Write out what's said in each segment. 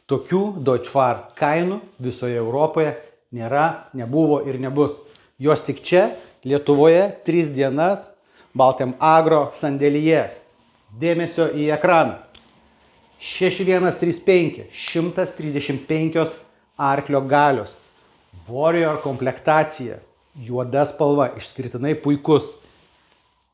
Tokių Deutschfahr kainų visoje Europoje nėra, nebuvo ir nebus. Jos tik čia, Lietuvoje, 3 dienas Baltėm Agro sandėlyje. Dėmesio į ekraną. 6135, 135 arklio galios. Warrior komplektacija, juoda spalva, išskirtinai puikus.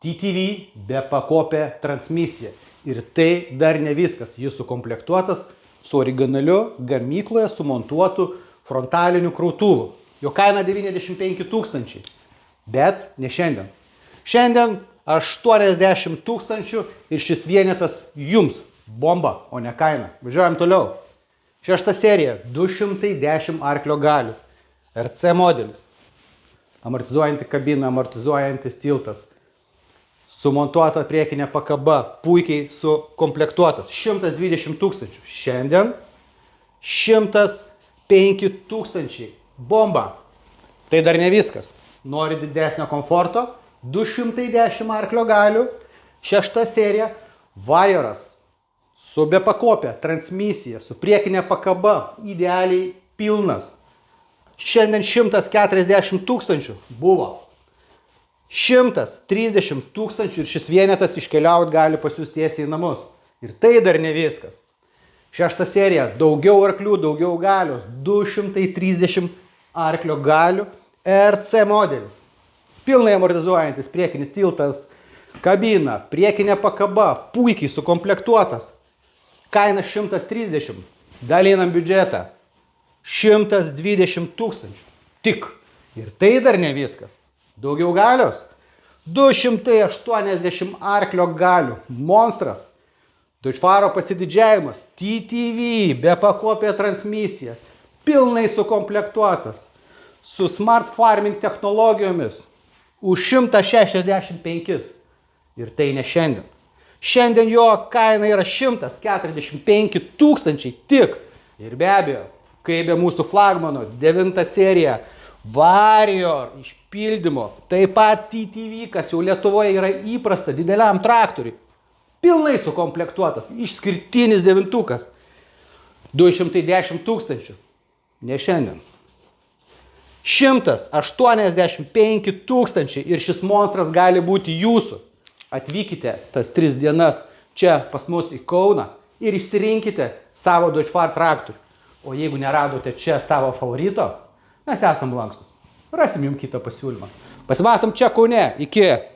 TTV be pakopė transmisija. Ir tai dar ne viskas. Jis sukomplektuotas su originaliu gamykloje sumontuotu frontaliniu krautuvu. Jo kaina 95 000. Bet ne šiandien. Šiandien 80 000 ir šis vienetas jums. Bomba, o ne kaina. Važiuojam toliau. 6 serija, 210 arklio galių. RC modelis. Amortizuojanti kabina, amortizuojantis tiltas. Sumontuota priekinė pakaba, puikiai sukomplektuotas. 120 000. Šiandien 105 000. Bomba. Tai dar ne viskas. Nori didesnio komforto? 210 arklio galių. 6 serija. Warrioras. Su bepakopė transmisija, su priekinė pakaba. Idealiai pilnas. Šiandien 140 000 buvo. 130 000 ir šis vienetas iškeliaut gali pas jūs tiesiai į namus. Ir tai dar ne viskas. 6 serija, daugiau arklių, daugiau galios, 230 arklio galių, RC modelis. Pilnai amortizuojantis priekinis tiltas, kabina, priekinė pakaba, puikiai sukomplektuotas. Kaina 130, dalinam biudžetą, 120 000. Tik. Ir tai dar ne viskas. Daugiau galios? 280 arklio galių. Monstras. Deutschfahro pasididžiavimas. TTV, be pakopė transmisija. Pilnai sukomplektuotas. Su smart farming technologijomis. Už 165. Ir tai ne šiandien. Šiandien jo kaina yra 145 000 tik. Ir be abejo, kaip be mūsų flagmano, 9 serija, Warrior išpildymo, taip pat TTV, kas jau Lietuvoje yra įprasta dideliam traktoriui. Pilnai sukomplektuotas, išskirtinis 9-ukas. 210 000. Ne šiandien. 185 000 ir šis monstras gali būti jūsų. Atvykite tas 3 dienas čia pas mus į Kauną ir išsirinkite savo Deutschfahr traktorių. O jeigu neradote čia savo favorito, mes esam lankstus. Rasim jums kitą pasiūlymą. Pasimatom čia Kaune. Iki.